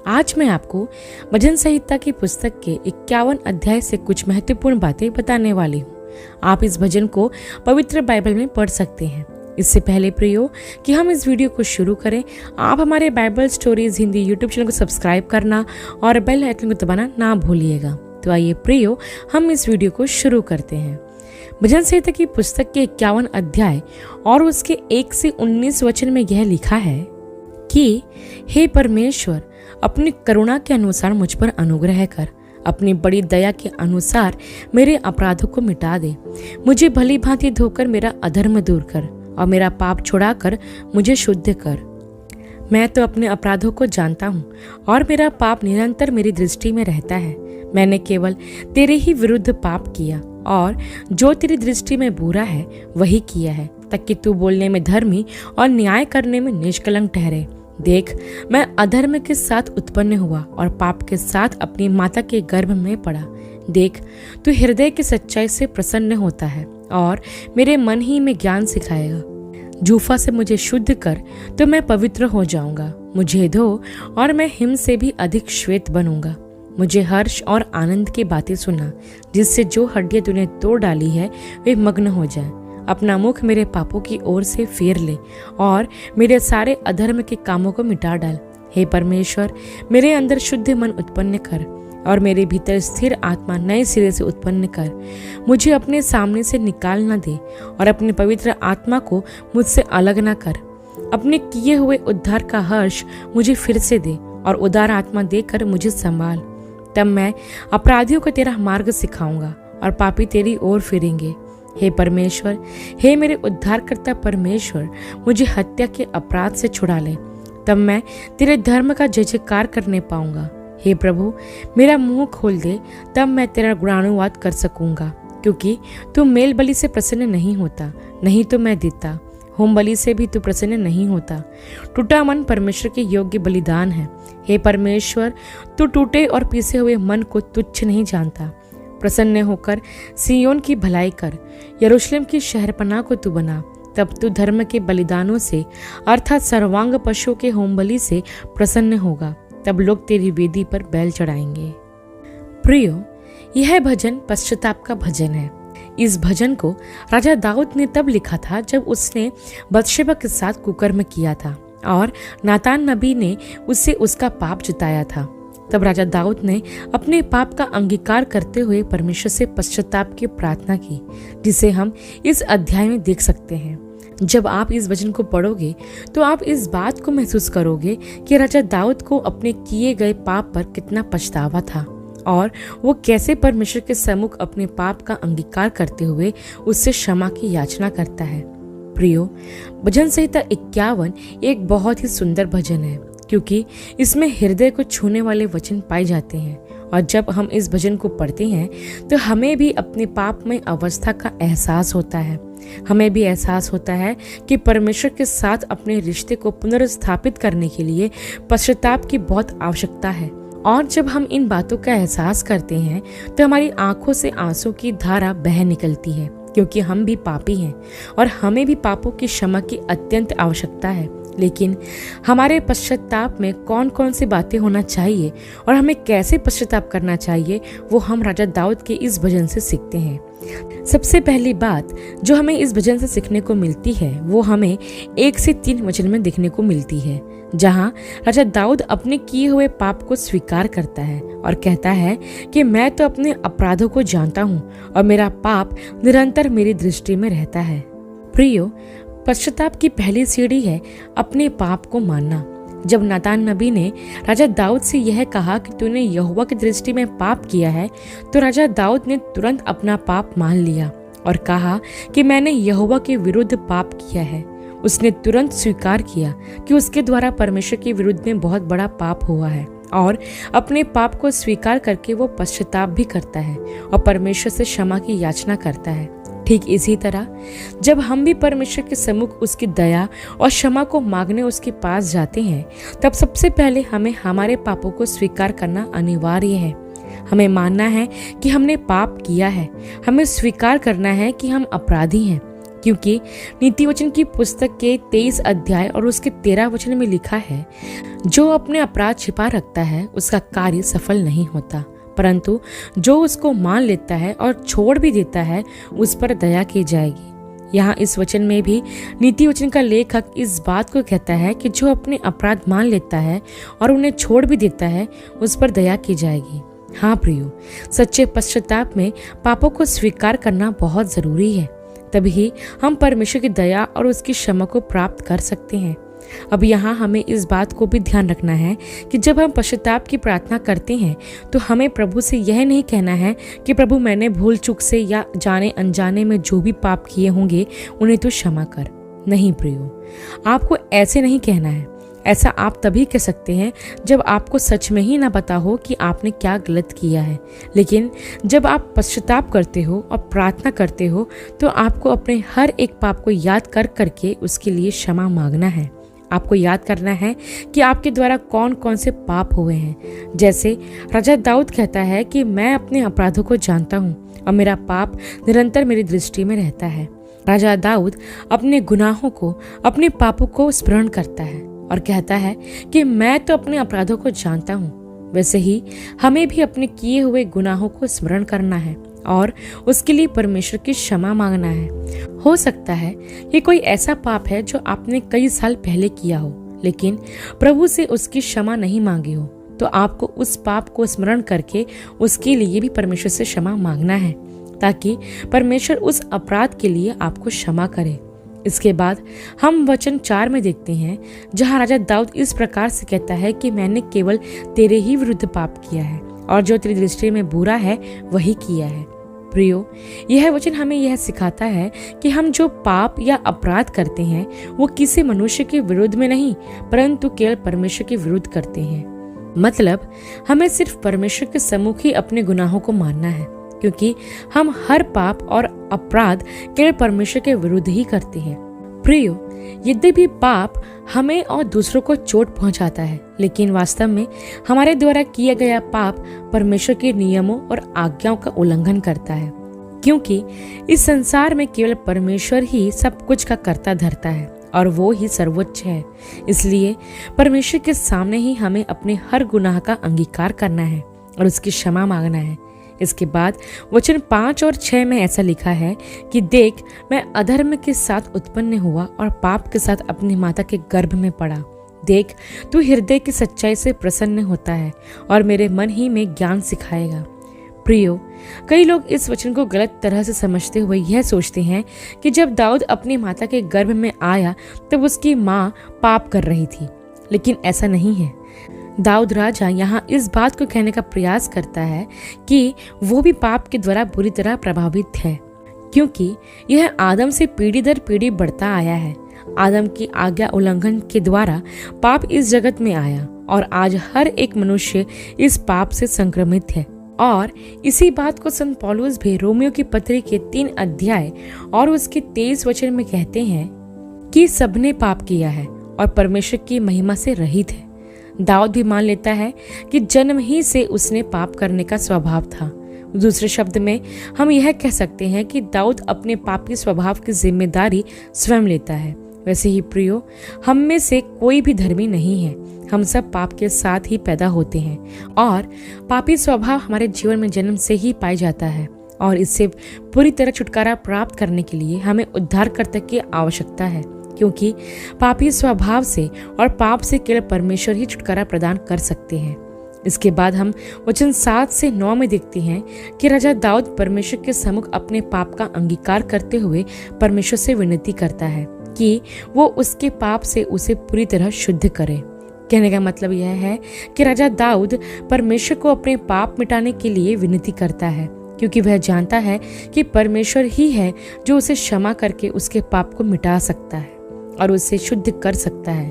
आज मैं आपको भजन संहिता की पुस्तक के 51 अध्याय से कुछ महत्वपूर्ण बातें बताने वाली हूँ। आप इस भजन को पवित्र बाइबल में पढ़ सकते हैं। इससे पहले प्रियो कि हम इस वीडियो को शुरू करें, आप हमारे Bible stories Hindi YouTube channel को सब्सक्राइब करना और बेल आइकन को दबाना ना भूलिएगा। तो आइए प्रियो, हम इस वीडियो को शुरू करते हैं। भजन संहिता की पुस्तक के 51 अध्याय और उसके 1 से 19 वचन में यह लिखा है कि हे परमेश्वर, अपनी करुणा के अनुसार मुझ पर अनुग्रह कर, अपनी बड़ी दया के अनुसार मेरे अपराधों को मिटा दे। मुझे भली भांति धोकर मेरा अधर्म दूर कर और मेरा पाप छुड़ाकर मुझे शुद्ध कर। मैं तो अपने अपराधों को जानता हूँ और मेरा पाप निरंतर मेरी दृष्टि में रहता है। मैंने केवल तेरे ही विरुद्ध पाप किया और जो तेरी दृष्टि में बुरा है वही किया है, ताकि तू बोलने में धर्मी और न्याय करने में निष्कलंक ठहरे। देख, मैं अधर्म के साथ उत्पन्न हुआ और पाप के साथ अपनी माता के गर्भ में पड़ा। देख, तू हृदय की सच्चाई से प्रसन्न होता है और मेरे मन ही में ज्ञान सिखाएगा। जूफा से मुझे शुद्ध कर तो मैं पवित्र हो जाऊंगा। मुझे धो और मैं हिम से भी अधिक श्वेत बनूंगा। मुझे हर्ष और आनंद की बातें सुना, जिससे जो हड्डियां तूने तोड़ डाली है वे मग्न हो जाए। अपना मुख मेरे पापों की ओर से फेर ले और मेरे सारे अधर्म के कामों को मिटा डाल। हे परमेश्वर, मेरे अंदर शुद्ध मन उत्पन्न कर और मेरे भीतर स्थिर आत्मा नए सिरे से उत्पन्न कर। मुझे अपने सामने से निकाल न दे और अपने पवित्र आत्मा को मुझसे अलग न कर। अपने किए हुए उद्धार का हर्ष मुझे फिर से दे और उदार आत्मा देकर मुझे संभाल। तब मैं अपराधियों को तेरा मार्ग सिखाऊंगा और पापी तेरी ओर फिरेंगे। हे परमेश्वर, हे मेरे उद्धारकर्ता परमेश्वर, मुझे हत्या के अपराध से छुड़ा ले। तब मैं तेरे धर्म का जय जयकार करने पाऊंगा। हे प्रभु, मेरा मुंह खोल दे, तब मैं तेरा गुणानुवाद कर सकूंगा। क्योंकि तू मेल बलि से प्रसन्न नहीं होता, नहीं तो मैं देता। होम बलि से भी तू प्रसन्न नहीं होता। टूटा मन परमेश्वर के योग्य बलिदान है। हे परमेश्वर, तू टूटे और पीसे हुए मन को तुच्छ नहीं जानता। प्रसन्न होकर सियोन की भलाई कर, यरूशलेम की शहरपनाह को तू बना। तब तू धर्म के बलिदानों से अर्थात सर्वांग पशु के होम बलि से प्रसन्न होगा। तब लोग तेरी वेदी पर बैल चढ़ाएंगे। प्रियो, यह भजन पश्चाताप का भजन है। इस भजन को राजा दाऊद ने तब लिखा था जब उसने बत्शेबा के साथ कुकर्म किया था और नातान नबी ने उससे उसका पाप जताया था। तब राजा दाऊद ने अपने पाप का अंगीकार करते हुए परमेश्वर से पश्चाताप की प्रार्थना की, जिसे हम इस अध्याय में देख सकते हैं। जब आप इस वचन को पढ़ोगे तो आप इस बात को महसूस करोगे कि राजा दाऊद को अपने किए गए पाप पर कितना पछतावा था और वो कैसे परमेश्वर के सम्मुख अपने पाप का अंगीकार करते हुए उससे क्षमा की याचना करता है। प्रियो, भजन संहिता 51 एक बहुत ही सुंदर भजन है, क्योंकि इसमें हृदय को छूने वाले वचन पाए जाते हैं। और जब हम इस भजन को पढ़ते हैं तो हमें भी अपने पापमय अवस्था का एहसास होता है। हमें भी एहसास होता है कि परमेश्वर के साथ अपने रिश्ते को पुनर्स्थापित करने के लिए पश्चाताप की बहुत आवश्यकता है। और जब हम इन बातों का एहसास करते हैं तो हमारी आंखों से आंसू की धारा बह निकलती है, क्योंकि हम भी पापी हैं और हमें भी पापों की क्षमा की अत्यंत आवश्यकता है। लेकिन हमारे पश्चाताप में कौन कौन सी बातें होना चाहिए और हमें कैसे पश्चाताप करना चाहिए, वो हम राजा दाऊद के इस भजन से सीखते हैं। सबसे पहली बात जो हमें इस भजन से सीखने को मिलती है वो हमें 1 से 3 वचन में देखने को मिलती है, जहाँ राजा दाऊद अपने किए हुए पाप को स्वीकार करता है और कहता है कि मैं तो अपने अपराधों को जानता हूँ और मेरा पाप निरंतर मेरी दृष्टि में रहता है। प्रियो, पश्चाताप की पहली सीढ़ी है अपने पाप को मानना। जब नातान नबी ने राजा दाऊद से यह कहा कि तूने यहोवा की दृष्टि में पाप किया है, तो राजा दाऊद ने तुरंत अपना पाप मान लिया और कहा कि मैंने यहोवा के विरुद्ध पाप किया है। उसने तुरंत स्वीकार किया कि उसके द्वारा परमेश्वर के विरुद्ध में बहुत बड़ा पाप हुआ है और अपने पाप को स्वीकार करके वो पश्चाताप भी करता है और परमेश्वर से क्षमा की याचना करता है। ठीक इसी तरह जब हम भी परमेश्वर के सम्मुख उसकी दया और क्षमा को मांगने उसके पास जाते हैं, तब सबसे पहले हमें हमारे पापों को स्वीकार करना अनिवार्य है। हमें मानना है कि हमने पाप किया है। हमें स्वीकार करना है कि हम अपराधी हैं। क्योंकि नीति वचन की पुस्तक के 23 अध्याय और उसके 13 वचन में लिखा है, जो अपने अपराध छिपा रखता है उसका कार्य सफल नहीं होता, परंतु जो उसको मान लेता है और छोड़ भी देता है उस पर दया की जाएगी। यहाँ इस वचन में भी नीति वचन का लेखक इस बात को कहता है कि जो अपने अपराध मान लेता है और उन्हें छोड़ भी देता है उस पर दया की जाएगी। हाँ प्रियो, सच्चे पश्चाताप में पापों को स्वीकार करना बहुत जरूरी है, तभी हम परमेश्वर की दया और उसकी क्षमा को प्राप्त कर सकते हैं। अब यहाँ हमें इस बात को भी ध्यान रखना है कि जब हम पश्चाताप की प्रार्थना करते हैं तो हमें प्रभु से यह नहीं कहना है कि प्रभु मैंने भूल चूक से या जाने अनजाने में जो भी पाप किए होंगे उन्हें तो क्षमा कर। नहीं प्रियो, आपको ऐसे नहीं कहना है। ऐसा आप तभी कह सकते हैं जब आपको सच में ही ना पता हो कि आपने क्या गलत किया है। लेकिन जब आप पश्चाताप करते हो और प्रार्थना करते हो तो आपको अपने हर एक पाप को याद कर करके उसके लिए क्षमा मांगना है। आपको याद करना है कि आपके द्वारा कौन कौन से पाप हुए हैं। जैसे राजा दाऊद कहता है कि मैं अपने अपराधों को जानता हूँ और मेरा पाप निरंतर मेरी दृष्टि में रहता है। राजा दाऊद अपने गुनाहों को, अपने पापों को स्मरण करता है और कहता है कि मैं तो अपने अपराधों को जानता हूँ। वैसे ही हमें भी अपने किए हुए गुनाहों को स्मरण करना है और उसके लिए परमेश्वर की क्षमा मांगना है। हो सकता है कि कोई ऐसा पाप है जो आपने कई साल पहले किया हो, लेकिन प्रभु से उसकी क्षमा नहीं मांगी हो, तो आपको उस पाप को स्मरण करके उसके लिए भी परमेश्वर से क्षमा मांगना है, ताकि परमेश्वर उस अपराध के लिए आपको क्षमा करे। इसके बाद हम वचन 4 में देखते हैं, जहाँ राजा दाऊद इस प्रकार से कहता है कि मैंने केवल तेरे ही विरुद्ध पाप किया है और जो तेरी दृष्टि में बुरा है वही किया है। प्रियो, यह वचन हमें यह सिखाता है कि हम जो पाप या अपराध करते हैं वो किसी मनुष्य के विरुद्ध में नहीं, परंतु केवल परमेश्वर के विरुद्ध करते हैं। मतलब हमें सिर्फ परमेश्वर के सम्मुख ही अपने गुनाहों को मानना है, क्योंकि हम हर पाप और अपराध केवल परमेश्वर के विरुद्ध ही करते हैं। प्रियो, यद्यपि पाप हमें और दूसरों को चोट पहुंचाता है, लेकिन वास्तव में हमारे द्वारा किया गया पाप परमेश्वर के नियमों और आज्ञाओं का उल्लंघन करता है, क्योंकि इस संसार में केवल परमेश्वर ही सब कुछ का कर्ता धर्ता है और वो ही सर्वोच्च है। इसलिए परमेश्वर के सामने ही हमें अपने हर गुनाह का अंगीकार करना है और उसकी क्षमा मांगना है। इसके बाद वचन 5 और 6 में ऐसा लिखा है कि देख, मैं अधर्म के साथ उत्पन्न हुआ और पाप के साथ अपनी माता के गर्भ में पड़ा। देख, तू हृदय की सच्चाई से प्रसन्न होता है और मेरे मन ही में ज्ञान सिखाएगा। प्रियो, कई लोग इस वचन को गलत तरह से समझते हुए यह सोचते हैं कि जब दाऊद अपनी माता के गर्भ में आया तब उसकी माँ पाप कर रही थी, लेकिन ऐसा नहीं है। दाऊद राजा यहाँ इस बात को कहने का प्रयास करता है कि वो भी पाप के द्वारा बुरी तरह प्रभावित है, क्योंकि यह आदम से पीढ़ी दर पीढ़ी बढ़ता आया है। आदम की आज्ञा उल्लंघन के द्वारा पाप इस जगत में आया और आज हर एक मनुष्य इस पाप से संक्रमित है। और इसी बात को संत पौलुस भी रोमियो की पत्री के 3 अध्याय और उसके 23 वचन में कहते हैं कि सबने पाप किया है और परमेश्वर की महिमा से रहित है। दाऊद भी मान लेता है कि जन्म ही से उसने पाप करने का स्वभाव था। दूसरे शब्द में हम यह कह सकते हैं कि दाऊद अपने पापी स्वभाव की जिम्मेदारी स्वयं लेता है। वैसे ही प्रियो, हम में से कोई भी धर्मी नहीं है। हम सब पाप के साथ ही पैदा होते हैं और पापी स्वभाव हमारे जीवन में जन्म से ही पाया जाता है और इससे पूरी तरह छुटकारा प्राप्त करने के लिए हमें उद्धारकर्ता की आवश्यकता है, क्योंकि पापी स्वभाव से और पाप से केवल परमेश्वर ही छुटकारा प्रदान कर सकते हैं। इसके बाद हम वचन 7 से 9 में देखते हैं कि राजा दाऊद परमेश्वर के सम्मुख अपने पाप का अंगीकार करते हुए परमेश्वर से विनती करता है कि वो उसके पाप से उसे पूरी तरह शुद्ध करे। कहने का मतलब यह है कि राजा दाऊद परमेश्वर को अपने पाप मिटाने के लिए विनती करता है, क्योंकि वह जानता है कि परमेश्वर ही है जो उसे क्षमा करके उसके पाप को मिटा सकता है और उसे शुद्ध कर सकता है।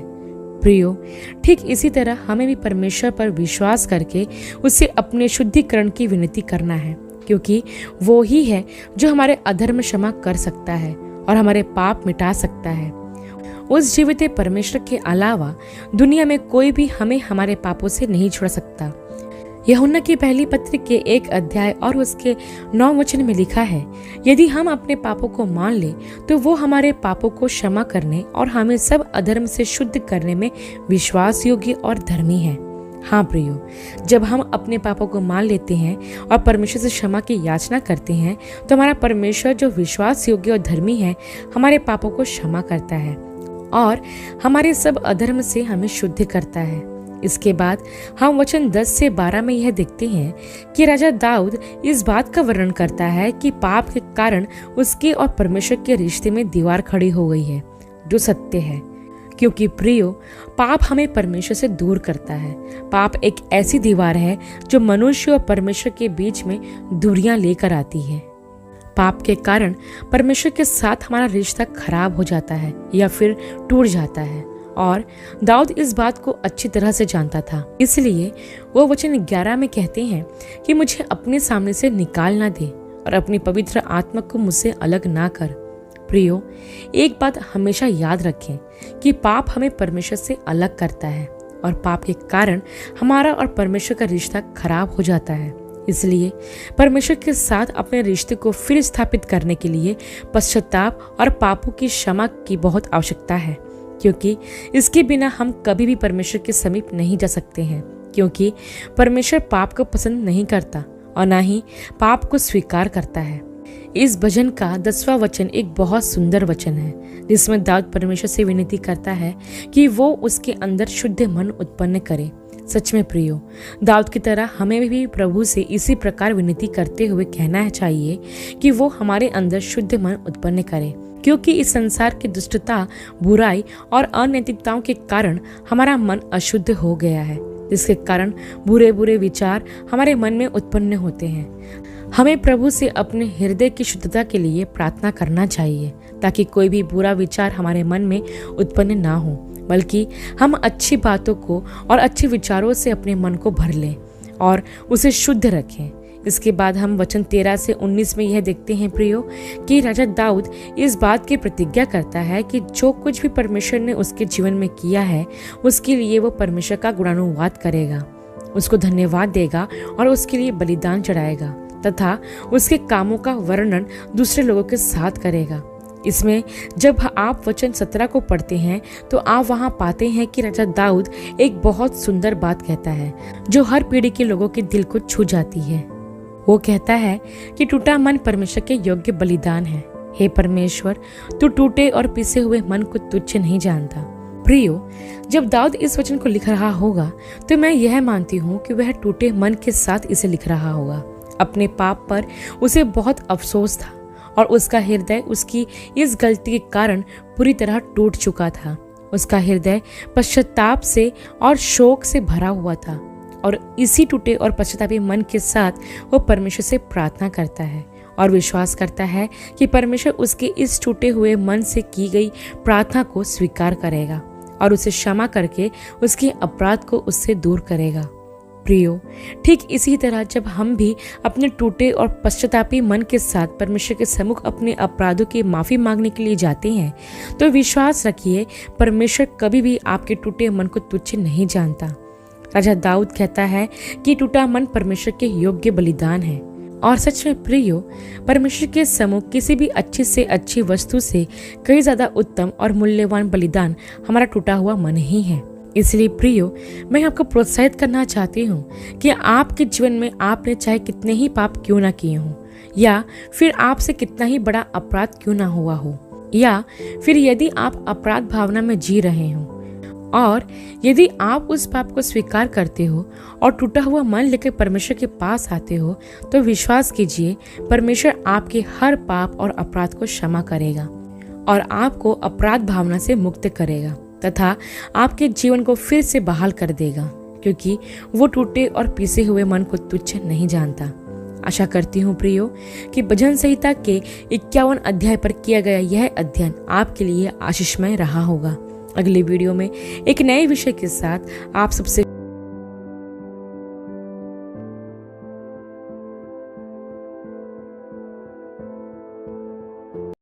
प्रियो, ठीक इसी तरह हमें भी परमेश्वर पर विश्वास करके उससे अपने शुद्धिकरण की विनती करना है, क्योंकि वो ही है जो हमारे अधर्म क्षमा कर सकता है और हमारे पाप मिटा सकता है। उस जीवित परमेश्वर के अलावा दुनिया में कोई भी हमें हमारे पापों से नहीं छुड़ा सकता। यूहन्ना की पहली पत्र के 1 अध्याय और उसके 9 वचन में लिखा है, यदि हम अपने पापों को मान ले तो वो हमारे पापों को क्षमा करने और हमें सब अधर्म से शुद्ध करने में विश्वास योग्य और धर्मी है। हाँ प्रियो, जब हम अपने पापों को मान लेते हैं और परमेश्वर से क्षमा की याचना करते हैं तो हमारा परमेश्वर जो विश्वास योग्य और धर्मी है हमारे पापों को क्षमा करता है और हमारे सब अधर्म से हमें शुद्ध करता है। इसके बाद हम वचन 10 से 12 में यह देखते हैं कि राजा दाऊद इस बात का वर्णन करता है कि पाप के कारण उसके और परमेश्वर के रिश्ते में दीवार खड़ी हो गई है, जो सत्य है। क्योंकि प्रियो, पाप हमें परमेश्वर से दूर करता है। पाप एक ऐसी दीवार है जो मनुष्य और परमेश्वर के बीच में दूरियां लेकर आती है। पाप के कारण परमेश्वर के साथ हमारा रिश्ता खराब हो जाता है या फिर टूट जाता है और दाऊद इस बात को अच्छी तरह से जानता था। इसलिए वो वचन 11 में कहते हैं कि मुझे अपने सामने से निकाल ना दे और अपनी पवित्र आत्मा को मुझसे अलग ना कर। प्रियो, एक बात हमेशा याद रखें कि पाप हमें परमेश्वर से अलग करता है और पाप के कारण हमारा और परमेश्वर का रिश्ता खराब हो जाता है। इसलिए परमेश्वर के साथ अपने रिश्ते को फिर स्थापित करने के लिए पश्चाताप और पापों की क्षमा की बहुत आवश्यकता है, क्योंकि इसके बिना हम कभी भी परमेश्वर के समीप नहीं जा सकते हैं। क्योंकि परमेश्वर पाप को पसंद नहीं करता और ना ही पाप को स्वीकार करता है। इस भजन का 10वां वचन एक बहुत सुंदर वचन है, जिसमें दाऊद परमेश्वर से विनती करता है कि वो उसके अंदर शुद्ध मन उत्पन्न करे। सच में प्रियो, दाऊद की तरह हमें भी प्रभु से इसी प्रकार विनती करते हुए कहना चाहिए कि वो हमारे अंदर शुद्ध मन उत्पन्न करे, क्योंकि इस संसार की दुष्टता, बुराई और अनैतिकताओं के कारण हमारा मन अशुद्ध हो गया है, जिसके कारण बुरे बुरे विचार हमारे मन में उत्पन्न होते हैं। हमें प्रभु से अपने हृदय की शुद्धता के लिए प्रार्थना करना चाहिए, ताकि कोई भी बुरा विचार हमारे मन में उत्पन्न ना हो, बल्कि हम अच्छी बातों को और अच्छे विचारों से अपने मन को भर लें और उसे शुद्ध रखें। इसके बाद हम वचन 13 से 19 में यह देखते हैं प्रियो कि राजा दाऊद इस बात की प्रतिज्ञा करता है कि जो कुछ भी परमेश्वर ने उसके जीवन में किया है उसके लिए वो परमेश्वर का गुणानुवाद करेगा, उसको धन्यवाद देगा और उसके लिए बलिदान चढ़ाएगा तथा उसके कामों का वर्णन दूसरे लोगों के साथ करेगा। इसमें जब आप वचन 17 को पढ़ते हैं तो आप वहां पाते हैं कि राजा दाऊद एक बहुत सुंदर बात कहता है जो हर पीढ़ी के लोगों के दिल को छू जाती है। वो कहता है कि टूटा मन परमेश्वर के योग्य बलिदान है। हे परमेश्वर, तू टूटे और पिसे हुए मन को तुच्छ नहीं जानता। प्रियो, जब दाऊद इस वचन को लिख रहा होगा तो मैं यह मानती हूँ कि वह टूटे मन के साथ इसे लिख रहा होगा। अपने पाप पर उसे बहुत अफसोस था और उसका हृदय उसकी इस गलती के कारण पूरी तरह टूट चुका था। उसका हृदय पश्चाताप से और शोक से भरा हुआ था और इसी टूटे और पश्चातापी मन के साथ वो परमेश्वर से प्रार्थना करता है और विश्वास करता है कि परमेश्वर उसके इस टूटे हुए मन से की गई प्रार्थना को स्वीकार करेगा और उसे क्षमा करके उसके अपराध को उससे दूर करेगा। प्रियो, ठीक इसी तरह जब हम भी अपने टूटे और पश्चातापी मन के साथ परमेश्वर के सम्मुख अपने अपराधों की माफी मांगने के लिए जाते हैं तो विश्वास रखिए, परमेश्वर कभी भी आपके टूटे मन को तुच्छ नहीं जानता। राजा दाऊद कहता है कि टूटा मन परमेश्वर के योग्य बलिदान है और सच में प्रियो, परमेश्वर के सम्मुख किसी भी अच्छी से अच्छी वस्तु से कई ज्यादा उत्तम और मूल्यवान बलिदान हमारा टूटा हुआ मन ही है। इसलिए प्रियो, मैं आपको प्रोत्साहित करना चाहती हूँ कि आपके जीवन में आपने चाहे कितने ही पाप क्यों ना किए हों या फिर आपसे कितना ही बड़ा अपराध क्यों ना हुआ हो या फिर यदि आप अपराध भावना में जी रहे हो और यदि आप उस पाप को स्वीकार करते हो और टूटा हुआ मन लेकर परमेश्वर के पास आते हो तो विश्वास कीजिए, परमेश्वर आपके हर पाप और अपराध को क्षमा करेगा और आपको अपराध भावना से मुक्त करेगा तथा आपके जीवन को फिर से बहाल कर देगा, क्योंकि वो टूटे और पिसे हुए मन को तुच्छ नहीं जानता। आशा करती हूँ प्रियो कि भजन संहिता के 51 अध्याय पर किया गया यह अध्ययन आपके लिए आशीषमय रहा होगा। अगले वीडियो में एक नए विषय के साथ आप सबसे